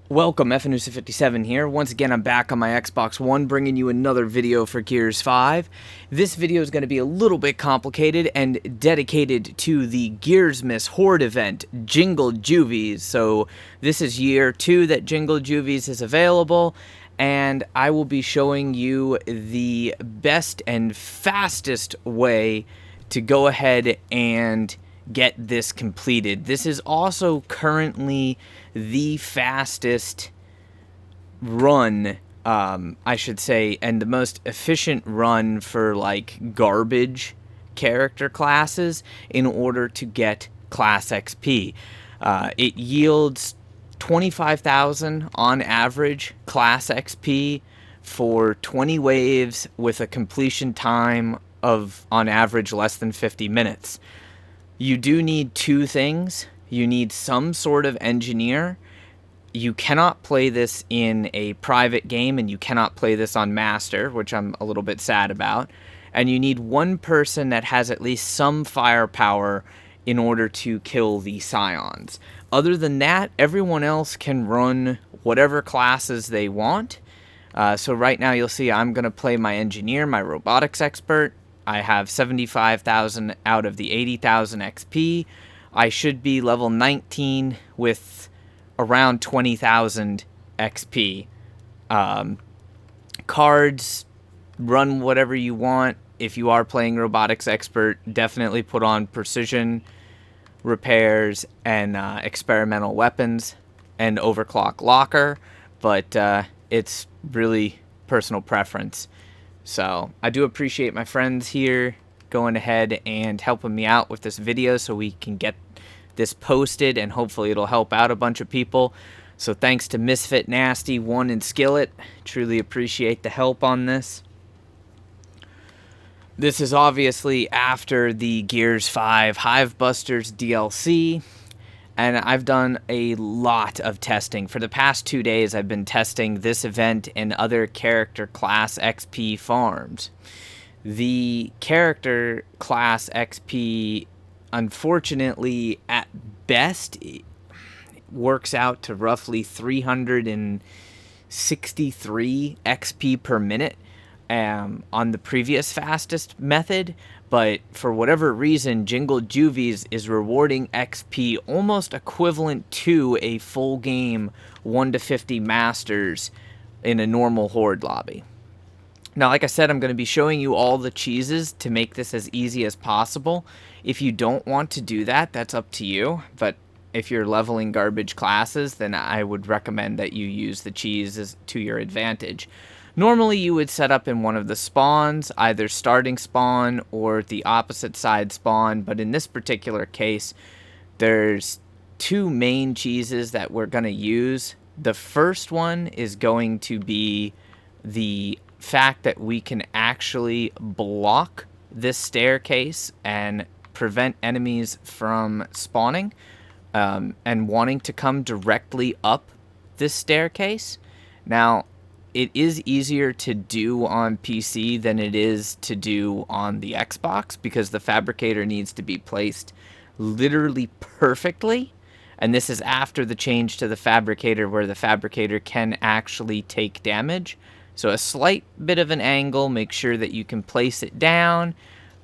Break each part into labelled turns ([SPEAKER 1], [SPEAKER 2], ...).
[SPEAKER 1] Welcome, FNUSA57 here. Once again, I'm back on my Xbox One bringing you another video for Gears 5. This video is going to be a little bit complicated and dedicated to the Gearsmas HORDE event, Jingle Juvies. So this is year 2 that Jingle Juvies is available, and I will be showing you the best and fastest way to go ahead and get this completed. This is also currently the fastest run, I should say, and the most efficient run for like garbage character classes in order to get class XP. It yields 25,000 on average class XP for 20 waves with a completion time of on average less than 50 minutes. You do need two things. You need some sort of engineer. You cannot play this in a private game, and you cannot play this on Master, which I'm a little bit sad about. And you need one person that has at least some firepower in order to kill the Scions. Other than that, everyone else can run whatever classes they want. So right now you'll see I'm going to play my engineer, my robotics expert. I have 75,000 out of the 80,000 XP. I should be level 19 with around 20,000 XP. Cards, run whatever you want. If you are playing robotics expert, definitely put on precision, repairs, and experimental weapons, and overclock locker. But it's really personal preference. So I do appreciate my friends here going ahead and helping me out with this video so we can get this posted, and hopefully it'll help out a bunch of people. So thanks to Misfit Nasty 1 and Skillet. Truly appreciate the help on this. This is obviously after the Gears 5 Hivebusters DLC, and I've done a lot of testing. For the past 2 days, I've been testing this event and other character class XP farms. The character class XP, unfortunately, at best, works out to roughly 363 XP per minute on the previous fastest method. But for whatever reason, Jingle Juvies is rewarding XP almost equivalent to a full game 1 to 50 Masters in a normal Horde lobby. Now, like I said, I'm going to be showing you all the cheeses to make this as easy as possible. If you don't want to do that, that's up to you. But if you're leveling garbage classes, then I would recommend that you use the cheeses to your advantage. Normally, you would set up in one of the spawns, either starting spawn or the opposite side spawn. But in this particular case, there's two main cheeses that we're going to use. The first one is going to be the fact that we can actually block this staircase and prevent enemies from spawning and wanting to come directly up this staircase. Now, it is easier to do on PC than it is to do on the Xbox because the fabricator needs to be placed literally perfectly. And this is after the change to the fabricator where the fabricator can actually take damage. So a slight bit of an angle, make sure that you can place it down.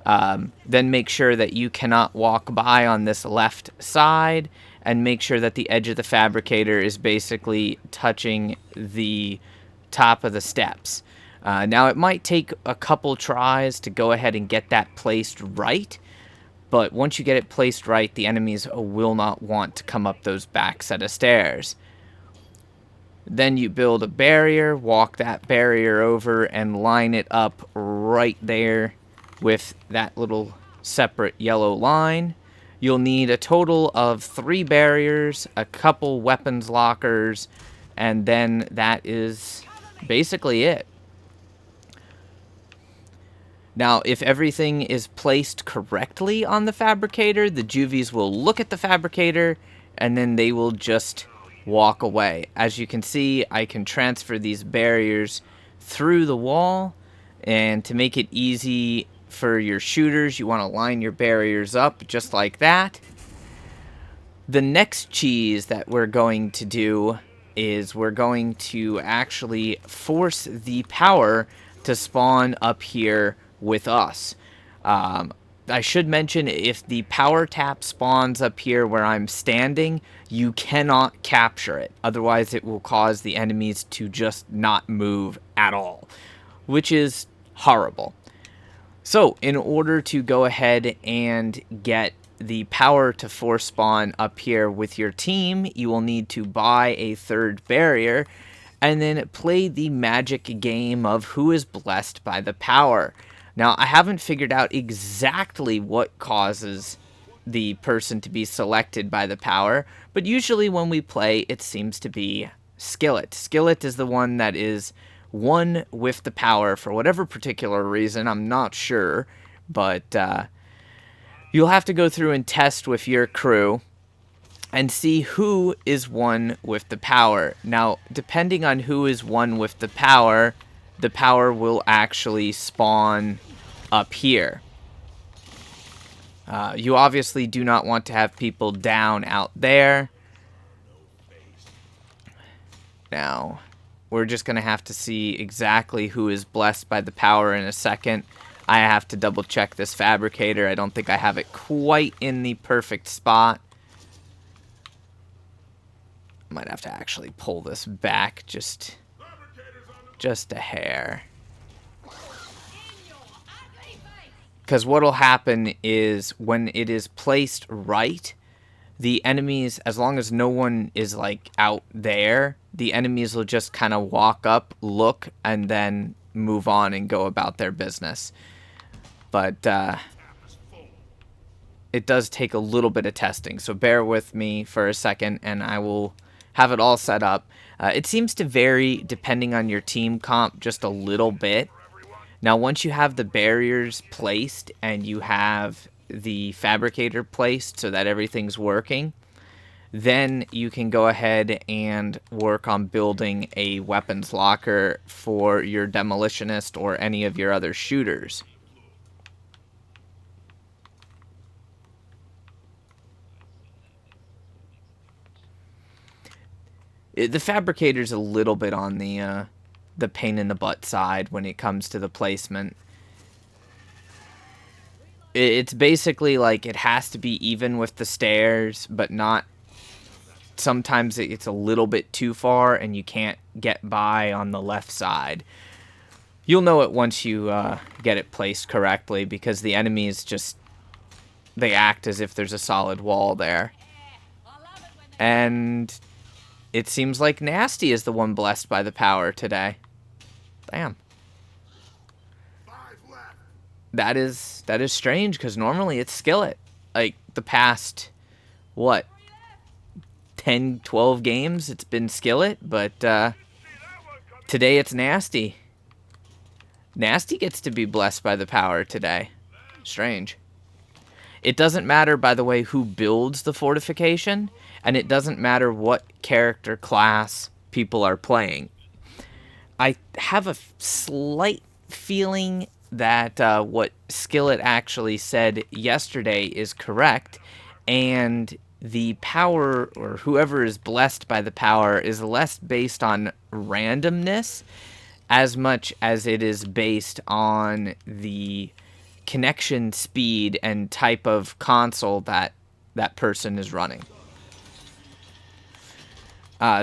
[SPEAKER 1] Then make sure that you cannot walk by on this left side. And make sure that the edge of the fabricator is basically touching the top of the steps. Now it might take a couple tries to go ahead and get that placed right, but once you get it placed right, the enemies will not want to come up those back set of stairs. Then you build a barrier, walk that barrier over, and line it up right there with that little separate yellow line. You'll need a total of 3 barriers, a couple weapons lockers, and then that is basically it. Now, if everything is placed correctly on the fabricator, the Juvies will look at the fabricator and then they will just walk away. As you can see, I can transfer these barriers through the wall, and to make it easy for your shooters, you want to line your barriers up just like that. The next cheese that we're going to do is we're going to actually force the power to spawn up here with us. I should mention, if the power tap spawns up here where I'm standing, you cannot capture it. Otherwise, it will cause the enemies to just not move at all, which is horrible. So, in order to go ahead and get the power to force spawn up here with your team, you will need to buy a third barrier and then play the magic game of who is blessed by the power. Now, I haven't figured out exactly what causes the person to be selected by the power, but usually when we play, it seems to be Skillet. Skillet is the one that is one with the power for whatever particular reason. I'm not sure, but you'll have to go through and test with your crew and see who is one with the power. Now, depending on who is one with the power will actually spawn up here. You obviously do not want to have people down out there. Now, we're just going to have to see exactly who is blessed by the power in a second. I have to double check this fabricator. I don't think I have it quite in the perfect spot. Might have to actually pull this back just a hair. Because what'll happen is when it is placed right, the enemies, as long as no one is like out there, the enemies will just kind of walk up, look, and then move on and go about their business. But it does take a little bit of testing, so bear with me for a second and I will have it all set up. It seems to vary depending on your team comp just a little bit. Now, once you have the barriers placed and you have the fabricator placed so that everything's working, then you can go ahead and work on building a weapons locker for your demolitionist or any of your other shooters. The fabricator's a little bit on the pain in the butt side when it comes to the placement. It's basically like it has to be even with the stairs, but not. Sometimes it's a little bit too far and you can't get by on the left side. You'll know it once you get it placed correctly, because the enemies just, they act as if there's a solid wall there. And it seems like Nasty is the one blessed by the power today. Damn. That is strange, because normally it's Skillet. Like, the past, what, 10, 12 games, it's been Skillet, but today it's Nasty. Nasty gets to be blessed by the power today. Strange. It doesn't matter, by the way, who builds the fortification, and it doesn't matter what character class people are playing. I have a slight feeling that what Skillet actually said yesterday is correct, and the power, or whoever is blessed by the power, is less based on randomness as much as it is based on the connection speed and type of console that that person is running.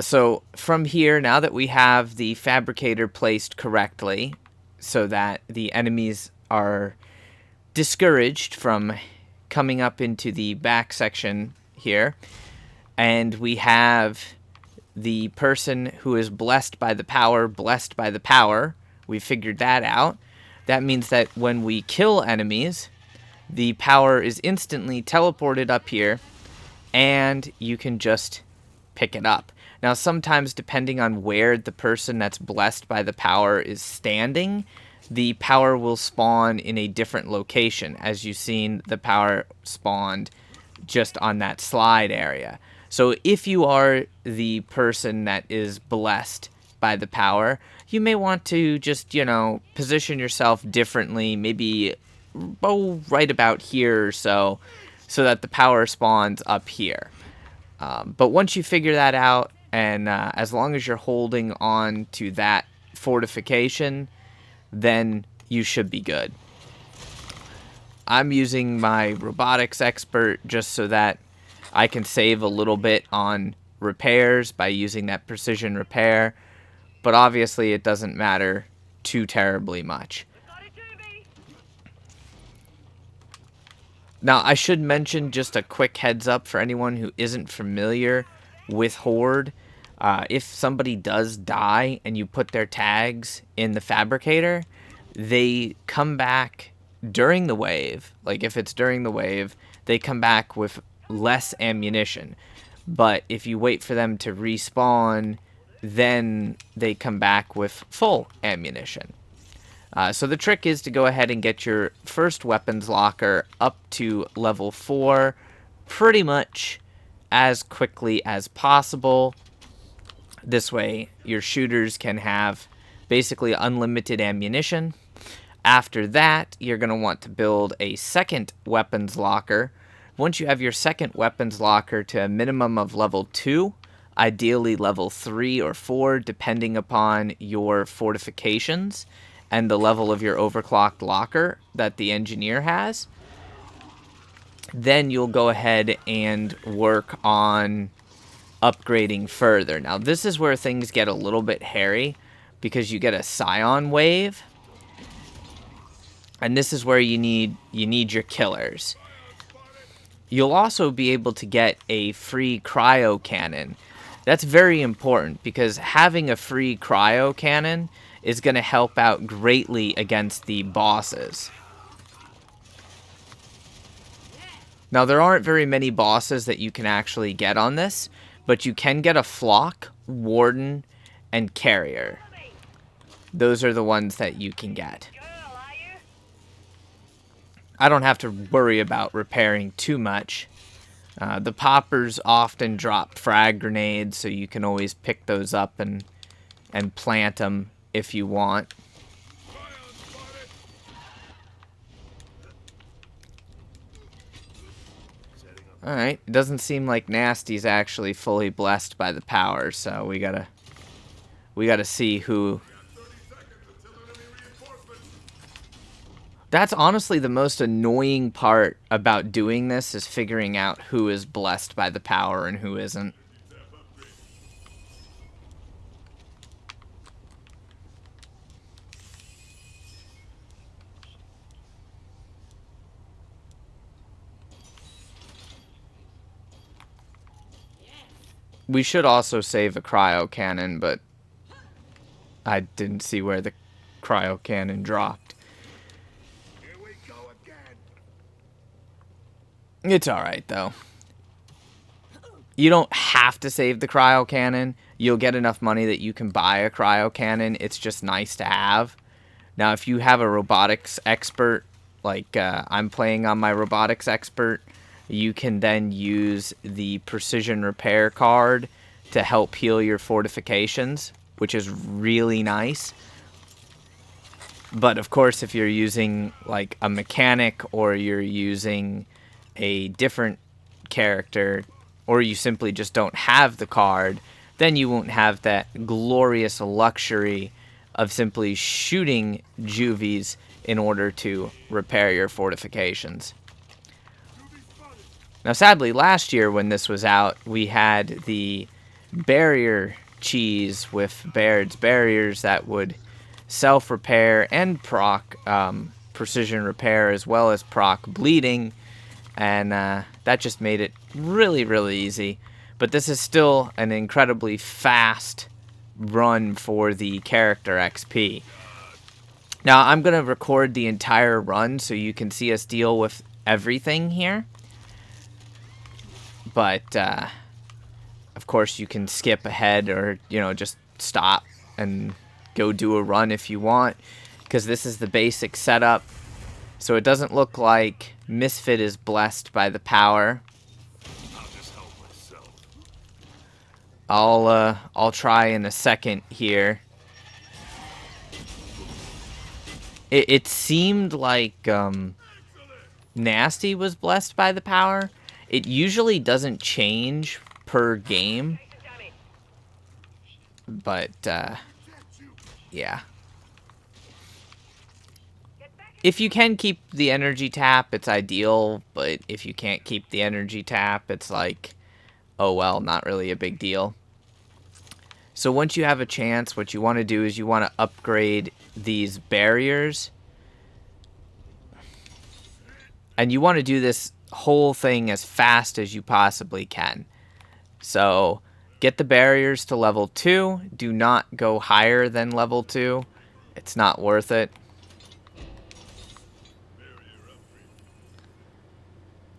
[SPEAKER 1] So from here, now that we have the fabricator placed correctly so that the enemies are discouraged from coming up into the back section here, and we have the person who is blessed by the power, we figured that out. That means that when we kill enemies, the power is instantly teleported up here, and you can just pick it up. Now, sometimes, depending on where the person that's blessed by the power is standing, the power will spawn in a different location. As you've seen, the power spawned just on that slide area. So if you are the person that is blessed by the power, you may want to just, position yourself differently, maybe right about here or so that the power spawns up here. But once you figure that out, and as long as you're holding on to that fortification, then you should be good. I'm using my robotics expert just so that I can save a little bit on repairs by using that precision repair, but obviously it doesn't matter too terribly much. Now, I should mention just a quick heads up for anyone who isn't familiar with HORDE. If somebody does die and you put their tags in the fabricator, they come back during the wave. Like, if it's during the wave, they come back with less ammunition. But if you wait for them to respawn, then they come back with full ammunition. So the trick is to go ahead and get your first weapons locker up to level 4 pretty much as quickly as possible. This way your shooters can have basically unlimited ammunition. After that, you're going to want to build a second weapons locker. Once you have your second weapons locker to a minimum of level 2, ideally level 3 or 4, depending upon your fortifications and the level of your overclocked locker that the engineer has, then you'll go ahead and work on upgrading further. Now, this is where things get a little bit hairy because you get a scion wave, and this is where you need your killers. You'll also be able to get a free cryo cannon. That's very important because having a free cryo cannon is going to help out greatly against the bosses. Now, there aren't very many bosses that you can actually get on this, but you can get a flock, warden, and carrier. Those are the ones that you can get. I don't have to worry about repairing too much. The poppers often drop frag grenades, so you can always pick those up and plant them if you want. Alright, it doesn't seem like Nasty's actually fully blessed by the power, so we gotta see who. That's honestly the most annoying part about doing this, is figuring out who is blessed by the power and who isn't. We should also save a cryo cannon, but I didn't see where the cryo cannon dropped.
[SPEAKER 2] Here we go again.
[SPEAKER 1] It's alright, though. You don't have to save the cryo cannon. You'll get enough money that you can buy a cryo cannon. It's just nice to have. Now, if you have a robotics expert, like I'm playing on my robotics expert, you can then use the precision repair card to help heal your fortifications, which is really nice. But of course, if you're using like a mechanic, or you're using a different character, or you simply just don't have the card, then you won't have that glorious luxury of simply shooting juvies in order to repair your fortifications. Now, sadly, last year when this was out, we had the barrier cheese with Baird's barriers that would self-repair and proc precision repair, as well as proc bleeding, and that just made it really, really easy. But this is still an incredibly fast run for the character XP. Now, I'm going to record the entire run so you can see us deal with everything here. But, of course, you can skip ahead, or, just stop and go do a run if you want, because this is the basic setup. So it doesn't look like Misfit is blessed by the power.
[SPEAKER 2] I'll just help myself.
[SPEAKER 1] I'll try in a second here. It seemed like Nasty was blessed by the power. It usually doesn't change per game. But, yeah. If you can keep the energy tap, it's ideal, but if you can't keep the energy tap, it's like, oh well, not really a big deal. So once you have a chance, what you want to do is you want to upgrade these barriers. And you want to do this whole thing as fast as you possibly can. So get the barriers to level 2. Do not go higher than level 2. It's not worth it.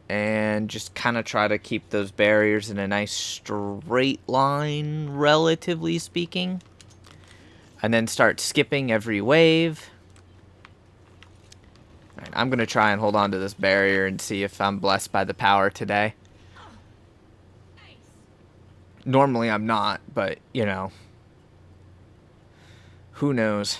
[SPEAKER 1] And just kind of try to keep those barriers in a nice straight line, relatively speaking. And then start skipping every wave. All right, I'm going to try and hold on to this barrier and see if I'm blessed by the power today. Normally I'm not, but, you know, who knows?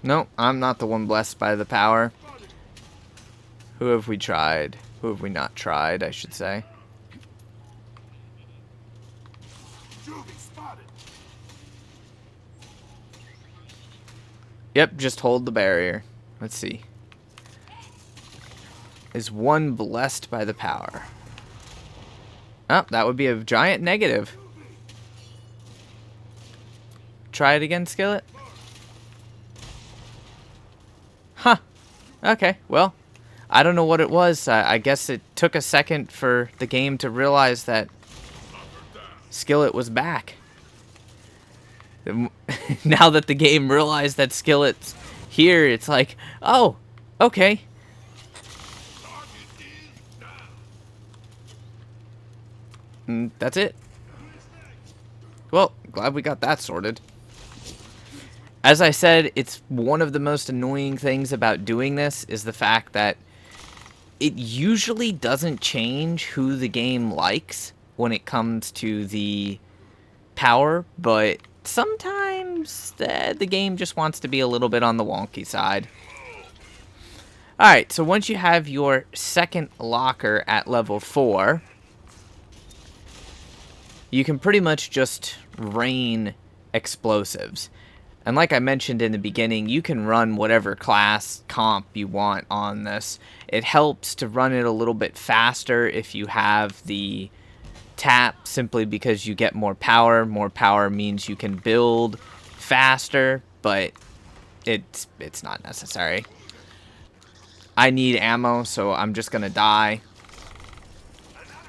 [SPEAKER 1] No, I'm not the one blessed by the power. Who have we tried? Who have we not tried, I should say. Yep, just hold the barrier. Let's see. Is one blessed by the power? Oh, that would be a giant negative. Try it again, Skillet. Huh. Okay, well, I don't know what it was. I guess it took a second for the game to realize that Skillet was back. Now that the game realized that Skillet's here, it's like, oh, okay. And that's it. Well, glad we got that sorted. As I said, it's one of the most annoying things about doing this is the fact that it usually doesn't change who the game likes when it comes to the power, but sometimes the game just wants to be a little bit on the wonky side. Alright, so once you have your second locker at level 4, you can pretty much just rain explosives. And like I mentioned in the beginning, you can run whatever class comp you want on this. It helps to run it a little bit faster if you have the tap, simply because you get more power. More power means you can build faster, but it's not necessary. I need ammo, so I'm just gonna die,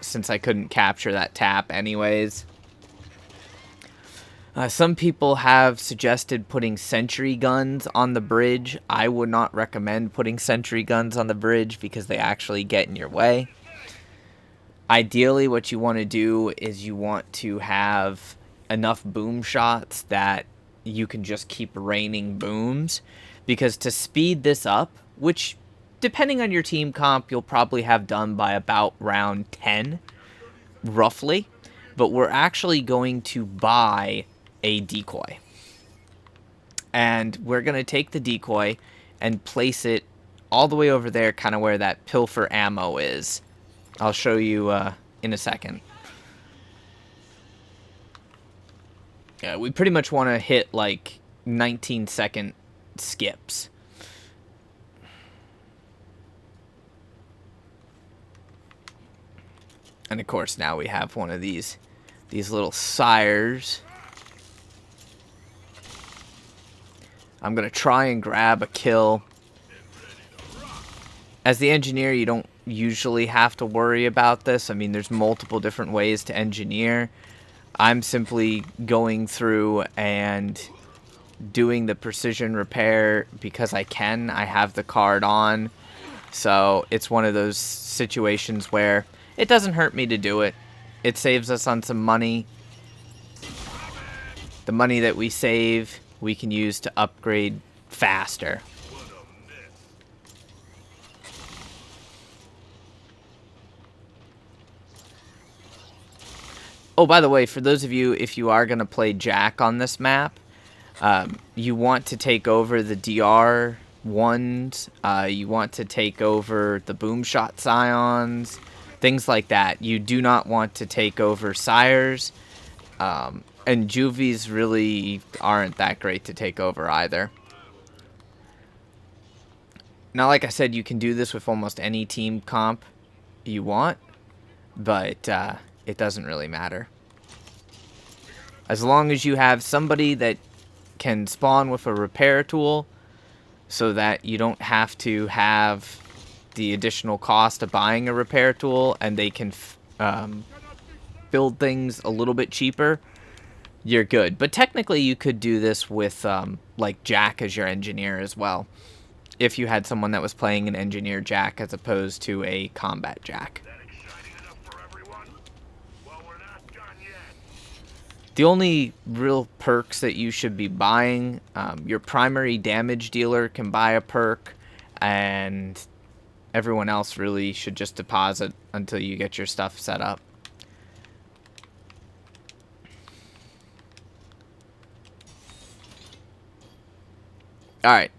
[SPEAKER 1] since I couldn't capture that tap anyways. Some people have suggested putting sentry guns on the bridge. I would not recommend putting sentry guns on the bridge because they actually get in your way. Ideally, what you want to do is you want to have enough boom shots that you can just keep raining booms. Because to speed this up, which depending on your team comp, you'll probably have done by about round 10, roughly. But we're actually going to buy a decoy. And we're going to take the decoy and place it all the way over there, kind of where that pilfer ammo is. I'll show you in a second. Yeah, we pretty much want to hit like 19-second skips. And of course now we have one of these little sires. I'm going to try and grab a kill. As the engineer, you don't usually have to worry about this. I mean, there's multiple different ways to engineer. I'm simply going through and doing the precision repair because I can. I have the card on. So it's one of those situations where it doesn't hurt me to do it. It saves us on some money. The money that we save, we can use to upgrade faster. Oh, by the way, for those of you, if you are going to play Jack on this map, You want to take over the DR ones. You want to take over the boomshot scions, things like that. You do not want to take over sires. And Juvies really aren't that great to take over either. Now, like I said, you can do this with almost any team comp you want, but it doesn't really matter. As long as you have somebody that can spawn with a repair tool so that you don't have to have the additional cost of buying a repair tool, and they can build things a little bit cheaper, you're good. But technically you could do this with like Jack as your engineer as well, if you had someone that was playing an engineer Jack as opposed to a combat Jack.
[SPEAKER 2] That exciting enough for everyone? Well, we're not done yet.
[SPEAKER 1] The only real perks that you should be buying, your primary damage dealer can buy a perk, and everyone else really should just deposit until you get your stuff set up. Alright,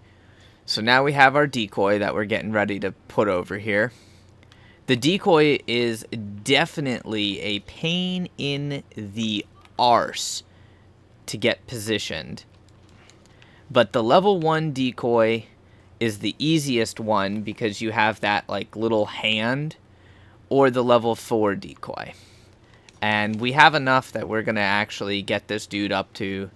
[SPEAKER 1] so now we have our decoy that we're getting ready to put over here. The decoy is definitely a pain in the arse to get positioned. But the level 1 decoy is the easiest one because you have that like little hand, or the level 4 decoy. And we have enough that we're going to actually get this dude up to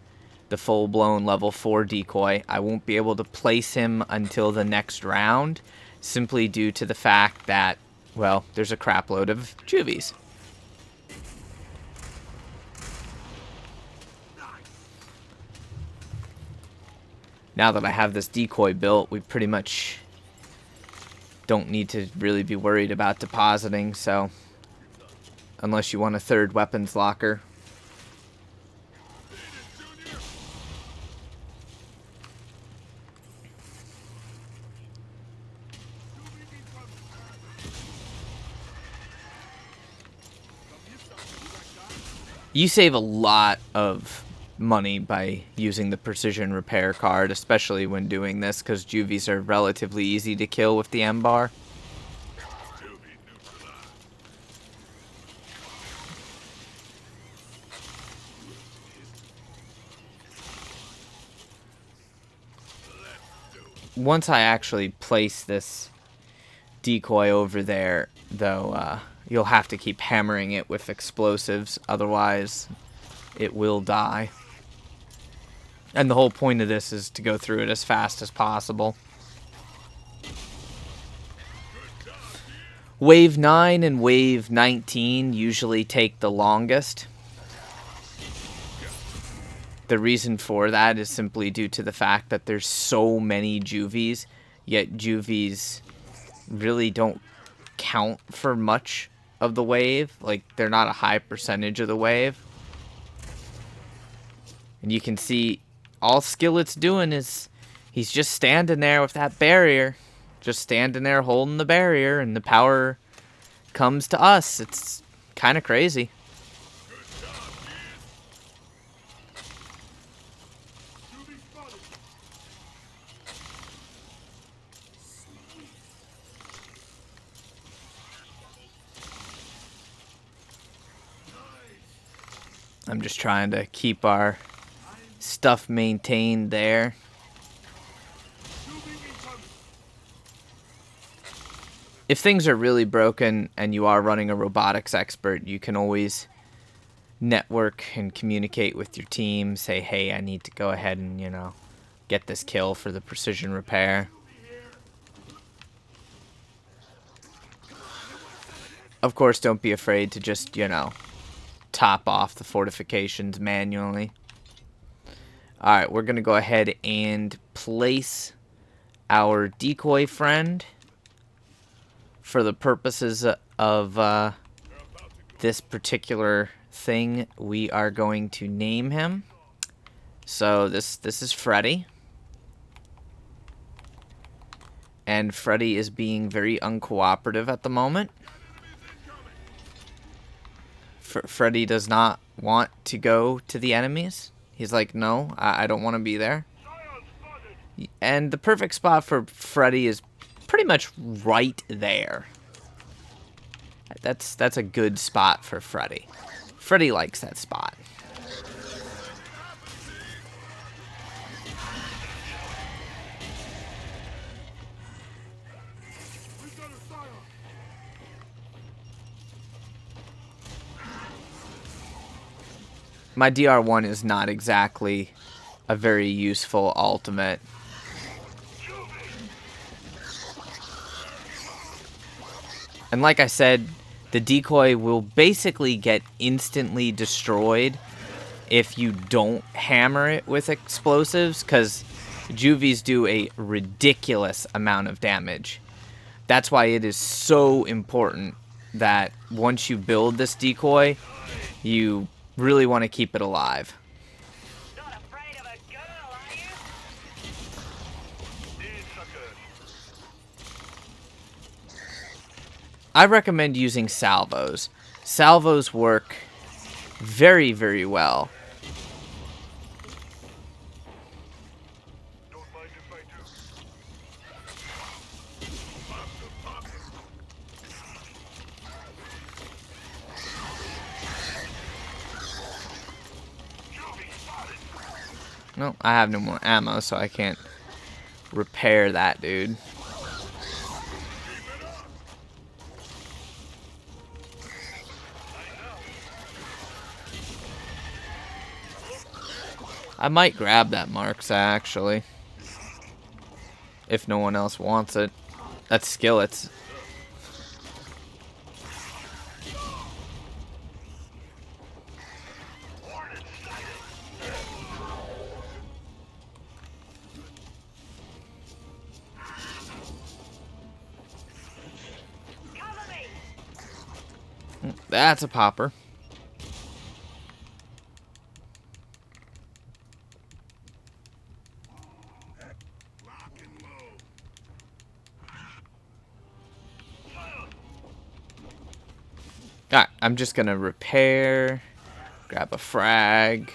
[SPEAKER 1] the full-blown level 4 decoy. I won't be able to place him until the next round, simply due to the fact that, well, there's a crap load of Juvies. Now that I have this decoy built, we pretty much don't need to really be worried about depositing, so unless you want a third weapons locker. You save a lot of money by using the precision repair card, especially when doing this, because Juvies are relatively easy to kill with the M-bar. Once I actually place this decoy over there, though, you'll have to keep hammering it with explosives, otherwise it will die. And the whole point of this is to go through it as fast as possible. Wave 9 and Wave 19 usually take the longest. The reason for that is simply due to the fact that there's so many Juvies, yet Juvies really don't count for much of the wave. Like, they're not a high percentage of the wave. And you can see all Skillet's doing is he's just standing there with that barrier. Just standing there holding the barrier, and the power comes to us. It's kind of crazy. I'm just trying to keep our stuff maintained there. If things are really broken and you are running a robotics expert, you can always network and communicate with your team. Say, hey, I need to go ahead and, you know, get this kill for the precision repair. Of course, don't be afraid to just, you know, top off the fortifications manually. Alright, we're going to go ahead and place our decoy friend. For the purposes of this particular thing, we are going to name him. So this is Freddy. And Freddy is being very uncooperative at the moment. Freddy does not want to go to the enemies. He's like, no, I don't want to be there. And the perfect spot for Freddy is pretty much right there. That's a good spot for Freddy. Freddy likes that spot. My DR1 is not exactly a very useful ultimate. And like I said, the decoy will basically get instantly destroyed if you don't hammer it with explosives, because Juvies do a ridiculous amount of damage. That's why it is so important that once you build this decoy, you really want to keep it alive.
[SPEAKER 2] Not afraid of a girl, are you?
[SPEAKER 1] I recommend using salvos. Salvos work very, very well.
[SPEAKER 2] Don't mind if I do.
[SPEAKER 1] No, I have no more ammo, so I can't repair that, dude. I might grab that Marks, actually. If no one else wants it. That's skillets.
[SPEAKER 2] Cover me.
[SPEAKER 1] That's a popper. Alright, I'm just gonna repair, grab a frag.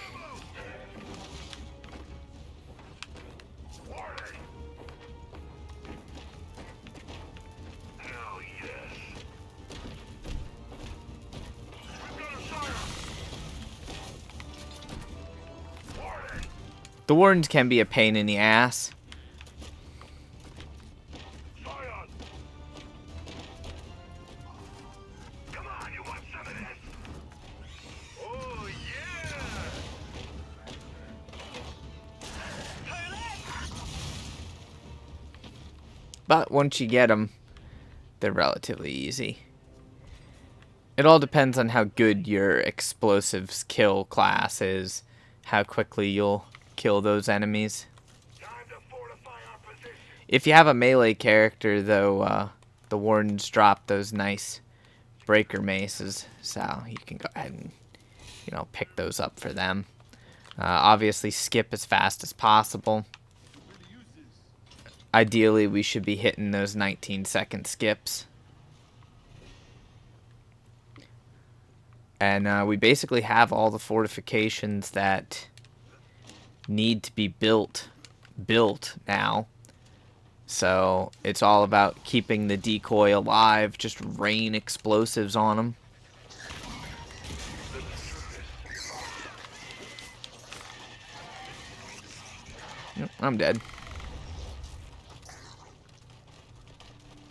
[SPEAKER 2] Hell yes. We've got a siren. Warning.
[SPEAKER 1] The wardens can be a pain in the ass.
[SPEAKER 2] Siren. Come on, you want some of this? Oh yeah.
[SPEAKER 1] But once you get them, they're relatively easy. It all depends on how good your explosives kill class is, how quickly you'll kill those enemies.
[SPEAKER 2] Time to fortify our position.
[SPEAKER 1] If you have a melee character, though, the wardens drop those nice breaker maces, so you can go ahead and, you know, pick those up for them. Obviously, skip as fast as possible. Ideally, we should be hitting those 19-second skips. And we basically have all the fortifications that need to be built now. So it's all about keeping the decoy alive, just rain explosives on them. Yep, I'm dead.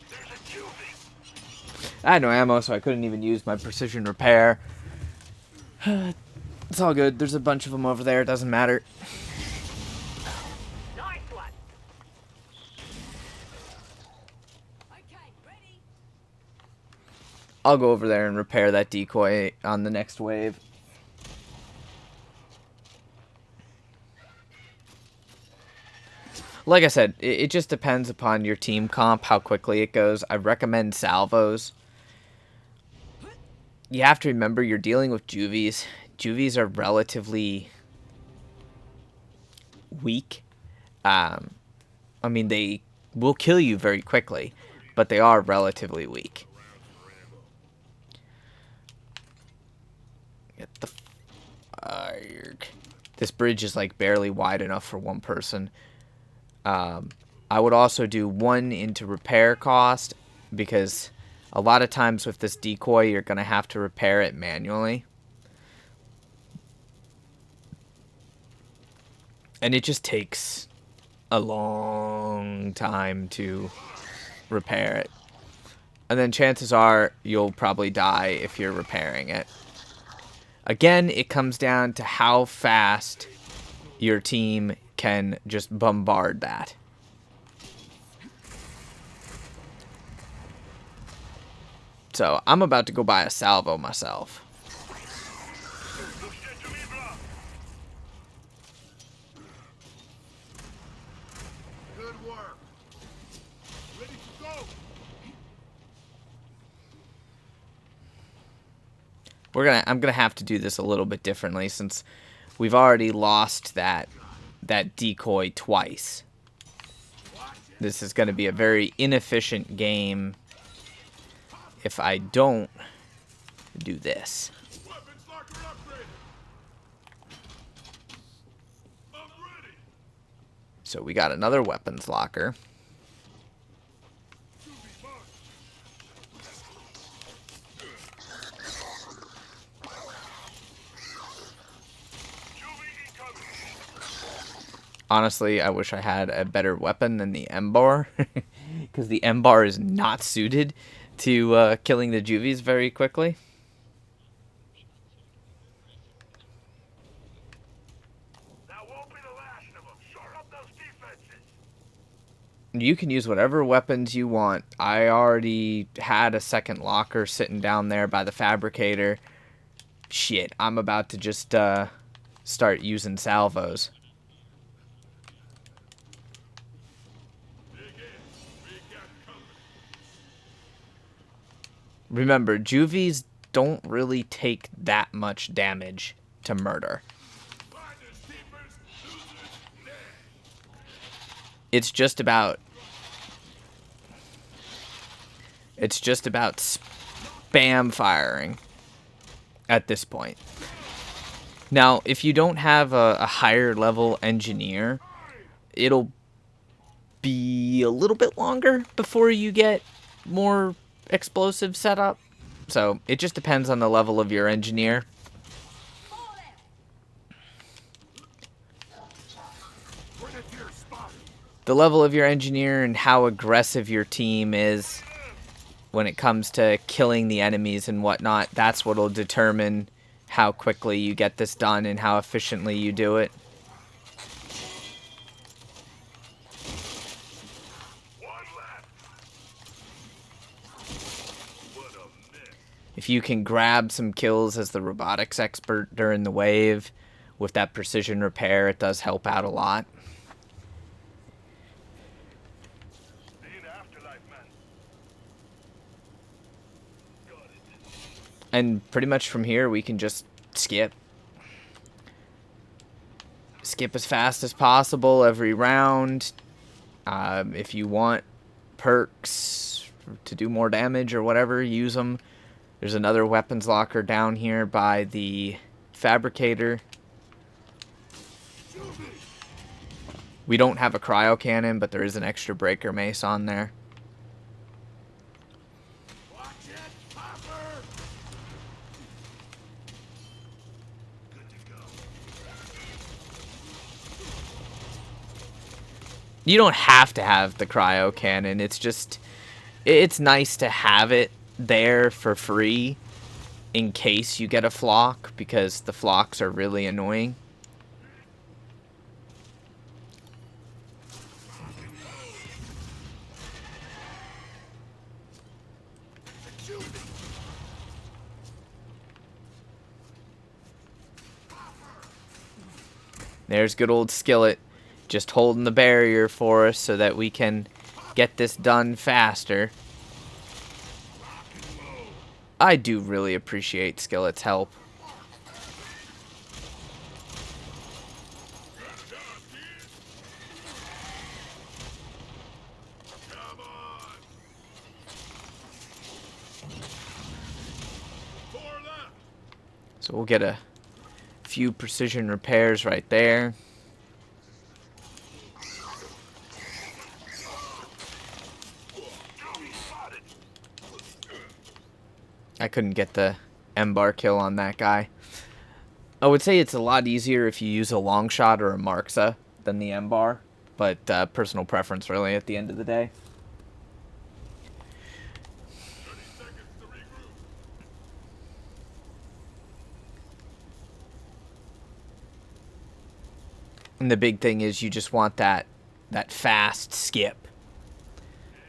[SPEAKER 2] There's a Juvie.
[SPEAKER 1] I had no ammo, so I couldn't even use my precision repair. It's all good. There's a bunch of them over there. It doesn't matter.
[SPEAKER 2] Nice one.
[SPEAKER 3] Okay, ready?
[SPEAKER 1] I'll go over there and repair that decoy on the next wave. Like I said, it just depends upon your team comp, how quickly it goes. I recommend salvos. You have to remember you're dealing with Juvies. Juvies are relatively weak. I mean, they will kill you very quickly, but they are relatively weak. Get the fire. This bridge is like barely wide enough for one person. I would also do 1 into repair cost, because a lot of times with this decoy you're going to have to repair it manually. And it just takes a long time to repair it. And then chances are you'll probably die if you're repairing it. Again, it comes down to how fast your team can just bombard that. So I'm about to go buy a salvo myself.
[SPEAKER 2] Good work. Ready to go.
[SPEAKER 1] I'm gonna have to do this a little bit differently, since we've already lost that decoy twice. This is gonna be a very inefficient game if I don't do this.
[SPEAKER 2] Weapons locker upgraded. I'm ready.
[SPEAKER 1] So we got another weapons locker. Honestly, I wish I had a better weapon than the M-bar, because the M-bar is not suited to killing the Juvies very quickly.
[SPEAKER 2] That won't be the last of them. Shore up those defenses.
[SPEAKER 1] You can use whatever weapons you want. I already had a second locker sitting down there by the fabricator. Shit, I'm about to just start using salvos. Remember, Juvies don't really take that much damage to murder. It's just about spam firing at this point. Now, if you don't have a higher level engineer, it'll be a little bit longer before you get more explosive setup. So it just depends on the level of your engineer. The level of your engineer and how aggressive your team is when it comes to killing the enemies and whatnot, that's what'll determine how quickly you get this done and how efficiently you do it. If you can grab some kills as the robotics expert during the wave with that precision repair, it does help out a lot. And pretty much from here, we can just skip. Skip as fast as possible every round. If you want perks to do more damage or whatever, use them. There's another weapons locker down here by the fabricator. We don't have a cryo cannon, but there is an extra breaker mace on there. You don't have to have the cryo cannon. It's nice to have it there for free in case you get a flock, because the flocks are really annoying. There's good old Skillet, just holding the barrier for us so that we can get this done faster. I do really appreciate Skillet's help. So we'll get a Few precision repairs right there. I couldn't get the M-bar kill on that guy. I would say it's a lot easier if you use a long shot or a Marxa than the M-bar, but personal preference really at the end of the day. And the big thing is you just want that fast skip.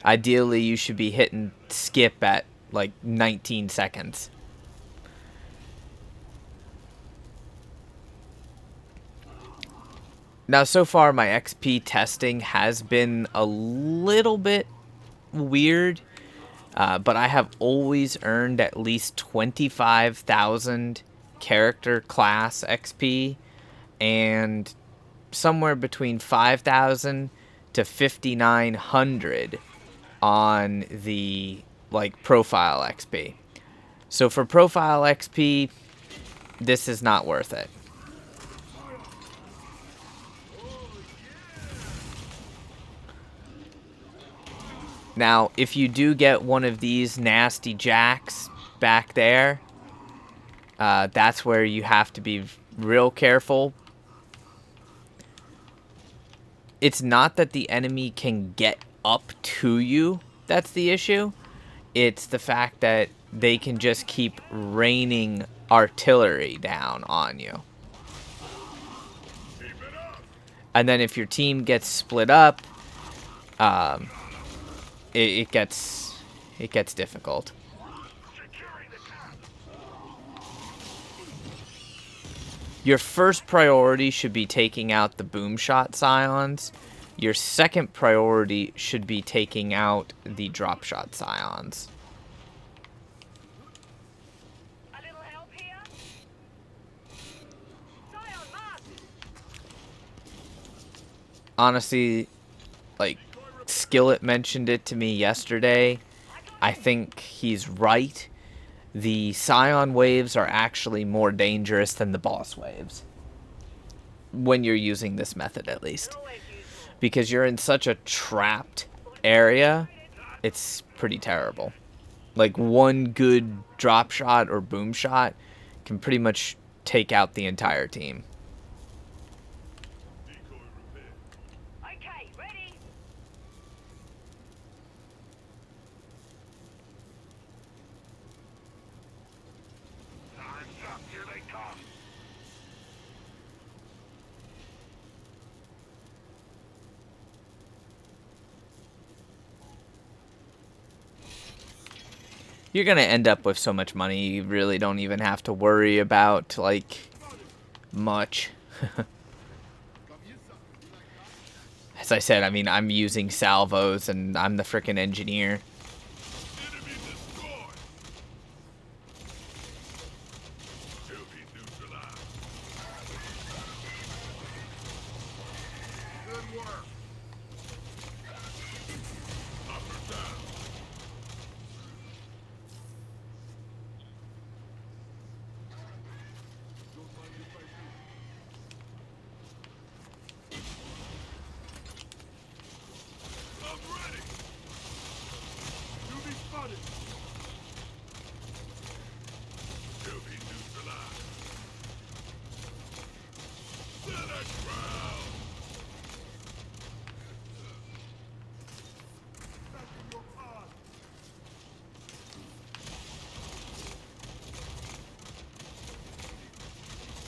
[SPEAKER 1] Ideally, you should be hitting skip at like 19 seconds. Now, so far, my XP testing has been a little bit weird, but I have always earned at least 25,000 character class XP and somewhere between 5,000 to 5,900 on the like profile XP. So for profile XP, this is not worth it. Now, if you do get one of these nasty jacks back there, that's where you have to be real careful. It's not that the enemy can get up to you that's the issue. It's the fact that they can just keep raining artillery down on you. And then if your team gets split up, it gets difficult. Your first priority should be taking out the boom shot scions. Your second priority should be taking out the drop shot scions.
[SPEAKER 3] A little help here? Scion mark!
[SPEAKER 1] Honestly, like, Skillet mentioned it to me yesterday. I think he's right. The Scion waves are actually more dangerous than the boss waves. When you're using this method, at least. Because you're in such a trapped area, it's pretty terrible. Like, one good drop shot or boom shot can pretty much take out the entire team.
[SPEAKER 3] Okay, ready?
[SPEAKER 2] Time's up. Here they come.
[SPEAKER 1] You're going to end up with so much money, you really don't even have to worry about, like, much. As I said, I mean, I'm using salvos, and I'm the frickin' engineer.
[SPEAKER 2] Enemy destroyed. Juvies neutralized. Good work. Up or down. I'm ready. Juvies spotted. Juvies neutralized. Select ground. Back in your pod.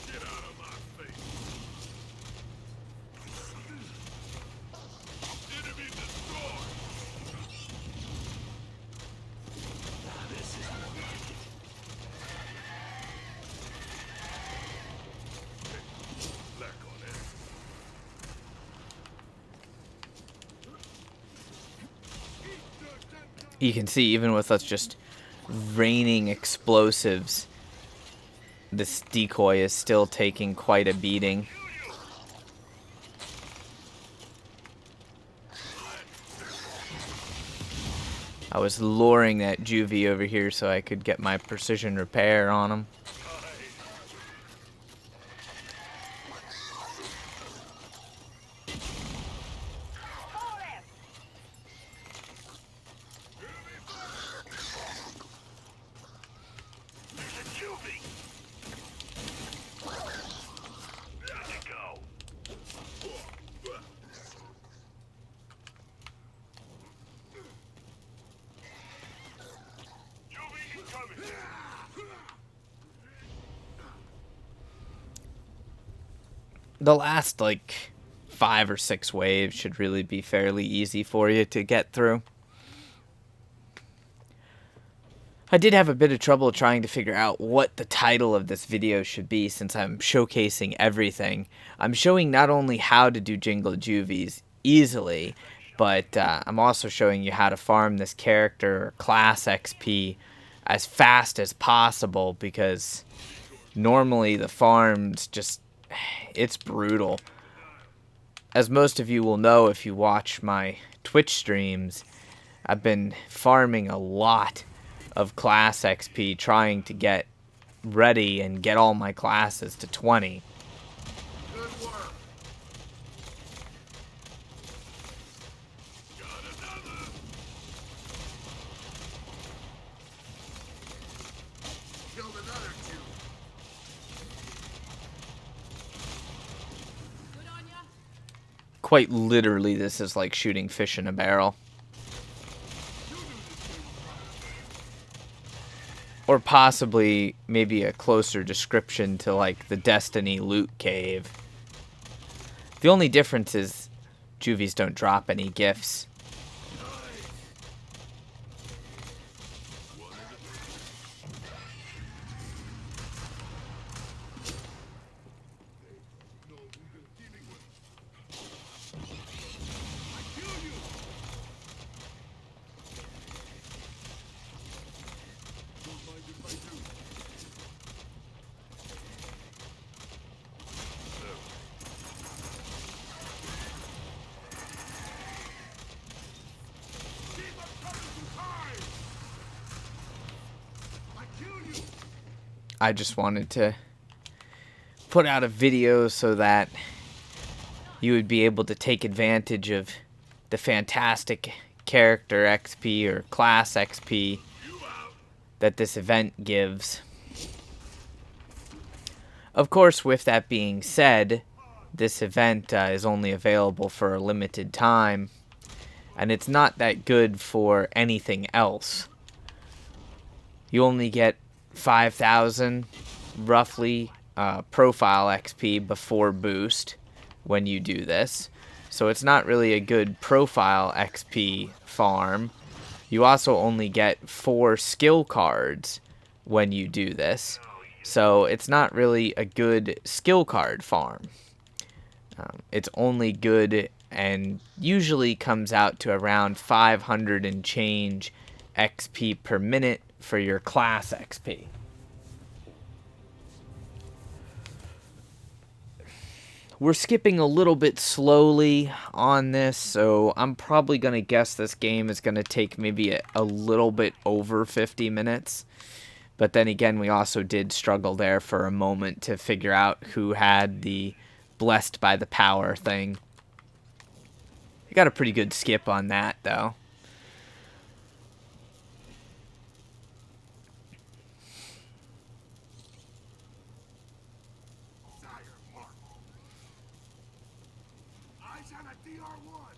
[SPEAKER 2] Get out of my face. Enemy destroyed. Black on it.
[SPEAKER 1] You can see, even with us just raining explosives, this decoy is still taking quite a beating. I was luring that juvie over here so I could get my precision repair on him. the last, like, 5 or 6 waves should really be fairly easy for you to get through. I did have a bit of trouble trying to figure out what the title of this video should be since I'm showcasing everything. I'm showing not only how to do Jingle Juvies easily, but I'm also showing you how to farm this character or class XP as fast as possible, because normally the farms just, it's brutal. As most of you will know if you watch my Twitch streams, I've been farming a lot of class XP trying to get ready and get all my classes to 20.
[SPEAKER 2] Good work. Got another. Killed another 2.
[SPEAKER 1] Quite literally, this is like shooting fish in a barrel. Or possibly maybe a closer description to like the Destiny loot cave. The only difference is Juvies don't drop any gifts. I just wanted to put out a video so that you would be able to take advantage of the fantastic character XP or class XP that this event gives. Of course, with that being said, this event is only available for a limited time, and it's not that good for anything else. You only get 5,000 roughly profile XP before boost when you do this, so it's not really a good profile XP farm. You also only get 4 skill cards when you do this, so it's not really a good skill card farm. It's only good and usually comes out to around 500 and change XP per minute for your class XP. We're skipping a little bit slowly on this, so I'm probably going to guess this game is going to take maybe a little bit over 50 minutes. But then again, we also did struggle there for a moment to figure out who had the blessed by the power thing. We got a pretty good skip on that, though.
[SPEAKER 2] Eyes on a DR1.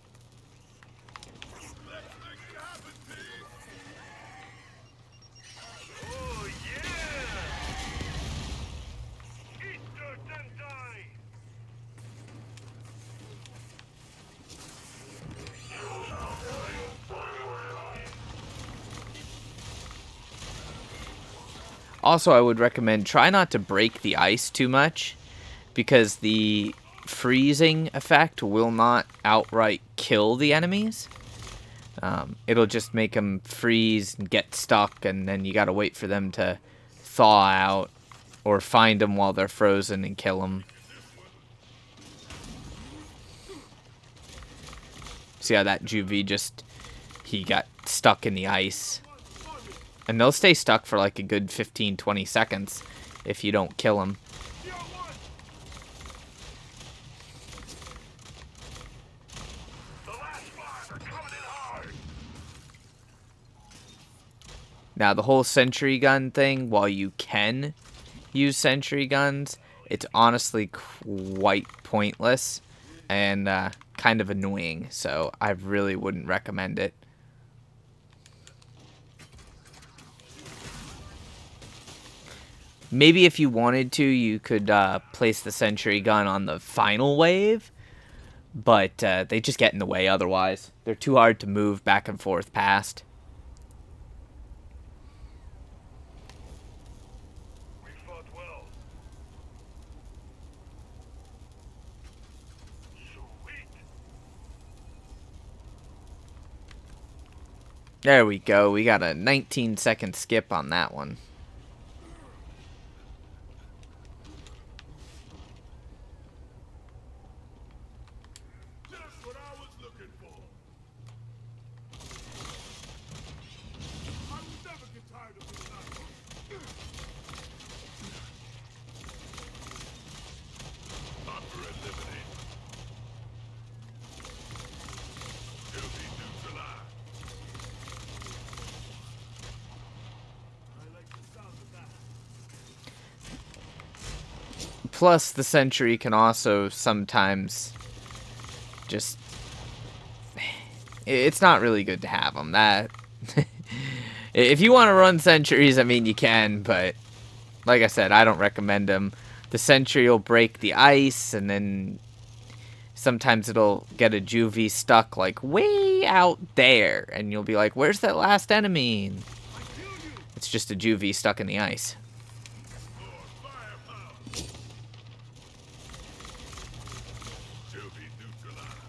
[SPEAKER 2] Let's make it happen, team. Oh yeah! Easter Sentai!
[SPEAKER 1] Also, I would recommend try not to break the ice too much, because the freezing effect will not outright kill the enemies. It'll just make them freeze and get stuck, and then you gotta wait for them to thaw out, or find them while they're frozen and kill them. See how that Juvie he got stuck in the ice. And they'll stay stuck for like a good 15-20 seconds if you don't kill them. Now, the whole sentry gun thing, while you can use sentry guns, it's honestly quite pointless and kind of annoying, so I really wouldn't recommend it. Maybe if you wanted to, you could place the sentry gun on the final wave, but they just get in the way otherwise. They're too hard to move back and forth past.
[SPEAKER 2] We fought well. Sweet.
[SPEAKER 1] There we go. We got a 19-second skip on that one.
[SPEAKER 2] Just what I was looking for. I will never get tired of this night. Upper eliminate. Guilty neutralized. I like the sound of that.
[SPEAKER 1] Plus, the sentry can also sometimes just... It's not really good to have them. That... If you want to run sentries, I mean, you can, but like I said, I don't recommend them. The sentry will break the ice, and then sometimes it'll get a juvie stuck, like, way out there, and you'll be like, where's that last enemy? And it's just a juvie stuck in the ice.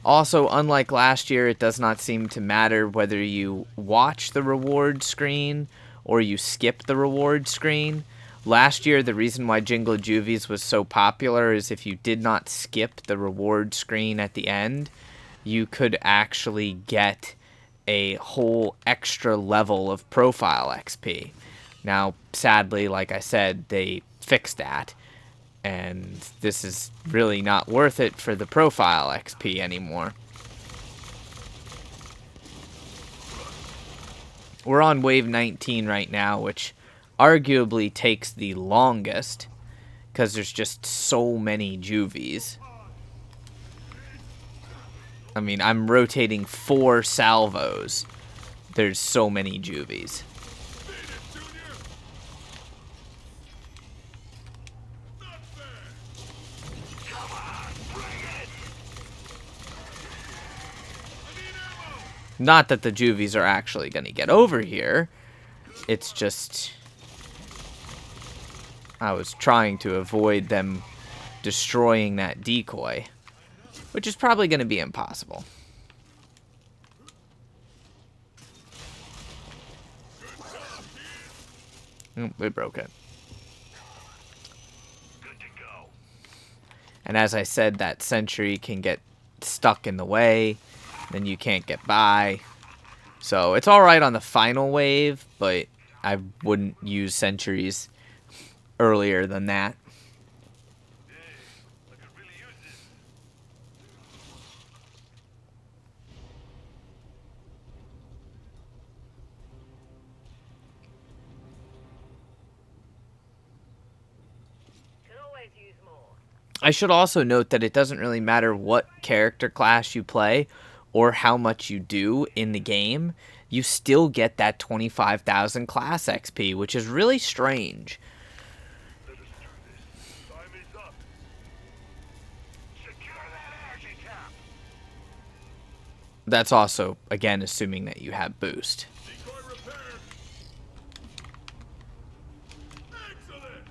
[SPEAKER 1] Also, unlike last year, it does not seem to matter whether you watch the reward screen or you skip the reward screen. Last year, the reason why Jingle Juvies was so popular is if you did not skip the reward screen at the end, you could actually get a whole extra level of profile XP. Now, sadly, like I said, they fixed that. And this is really not worth it for the profile XP anymore. We're on wave 19 right now, which arguably takes the longest because there's just so many juvies. I mean, I'm rotating 4 salvos. There's so many juvies. Not that the juvies are actually going to get over here. It's just... I was trying to avoid them destroying that decoy. Which is probably going to be impossible. Oh, we broke it.
[SPEAKER 2] Good to go.
[SPEAKER 1] And as I said, that sentry can get stuck in the way. Then you can't get by. So it's alright on the final wave, but I wouldn't use sentries earlier than that.
[SPEAKER 2] Hey, I could really use this.
[SPEAKER 3] Could always use more.
[SPEAKER 1] I should also note that it doesn't really matter what character class you play or how much you do in the game. You still get that 25,000 class XP, which is really strange.
[SPEAKER 2] Let us do this. Time is up. Secure that energy cap.
[SPEAKER 1] That's also, again, assuming that you have boost.
[SPEAKER 2] Decoy repaired. Excellent.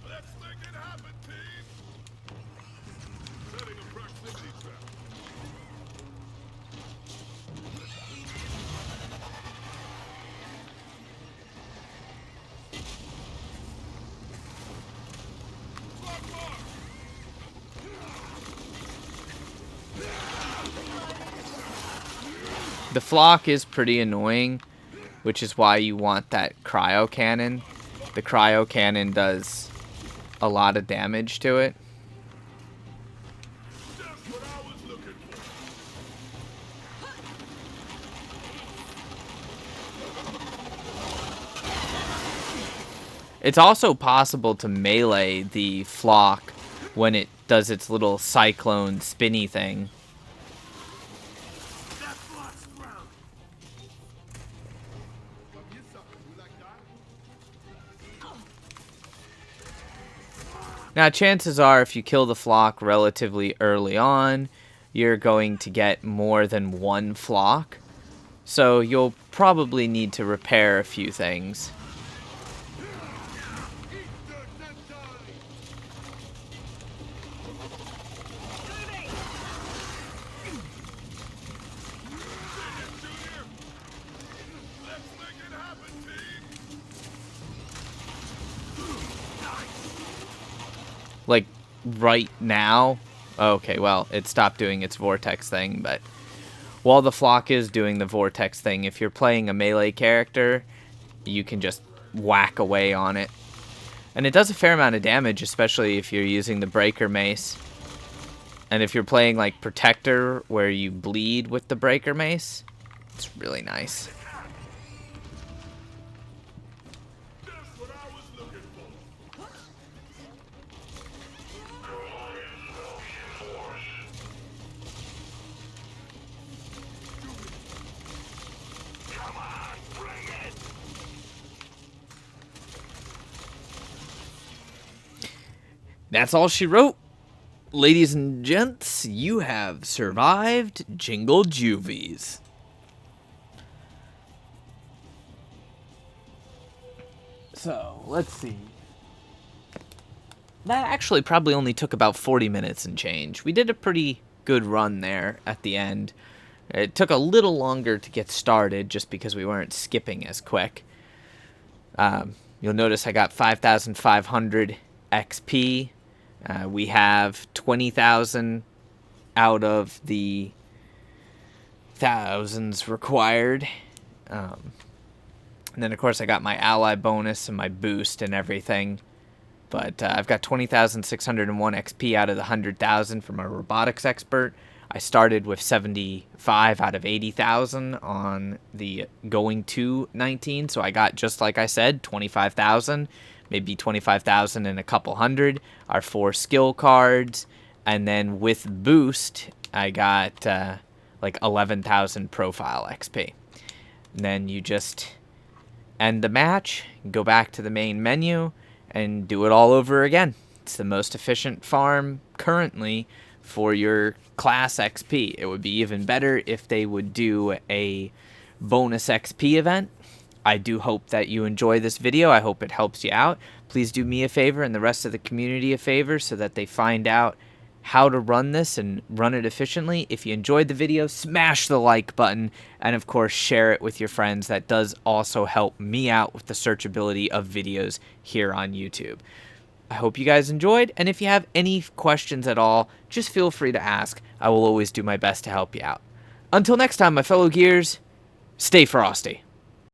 [SPEAKER 2] Let's make it happen, team. Setting a proximity trap. Block mark.
[SPEAKER 1] The flock is pretty annoying, which is why you want that cryo cannon. The cryo cannon does a lot of damage to it.
[SPEAKER 2] Just what I was looking for.
[SPEAKER 1] It's also possible to melee the flock when it does its little cyclone spinny thing.
[SPEAKER 2] That block's ground. Come here, sucker. You like that?
[SPEAKER 1] Now, chances are if you kill the flock relatively early on, you're going to get more than one flock. So you'll probably need to repair a few things. Like, right now. Okay, well, it stopped doing its vortex thing, but while the flock is doing the vortex thing, if you're playing a melee character, you can just whack away on it. And it does a fair amount of damage, especially if you're using the breaker mace. And if you're playing like Protector, where you bleed with the breaker mace, it's really nice. That's all she wrote. Ladies and gents, you have survived Jingle Juvies. So, let's see. That actually probably only took about 40 minutes and change. We did a pretty good run there at the end. It took a little longer to get started just because we weren't skipping as quick. You'll notice I got 5,500 XP. We have 20,000 out of the thousands required. And then, of course, I got my ally bonus and my boost and everything. But I've got 20,601 XP out of the 100,000 from a robotics expert. I started with 75 out of 80,000 on the going to 19. So I got, just like I said, 25,000. Maybe 25,000 and a couple hundred. Our 4 skill cards. And then with boost, I got like 11,000 profile XP. And then you just end the match, go back to the main menu, and do it all over again. It's the most efficient farm currently for your class XP. It would be even better if they would do a bonus XP event. I do hope that you enjoy this video. I hope it helps you out. Please do me a favor and the rest of the community a favor so that they find out how to run this and run it efficiently. If you enjoyed the video, smash the like button and of course share it with your friends. That does also help me out with the searchability of videos here on YouTube. I hope you guys enjoyed, and if you have any questions at all, just feel free to ask. I will always do my best to help you out. Until next time, my fellow Gears, stay frosty.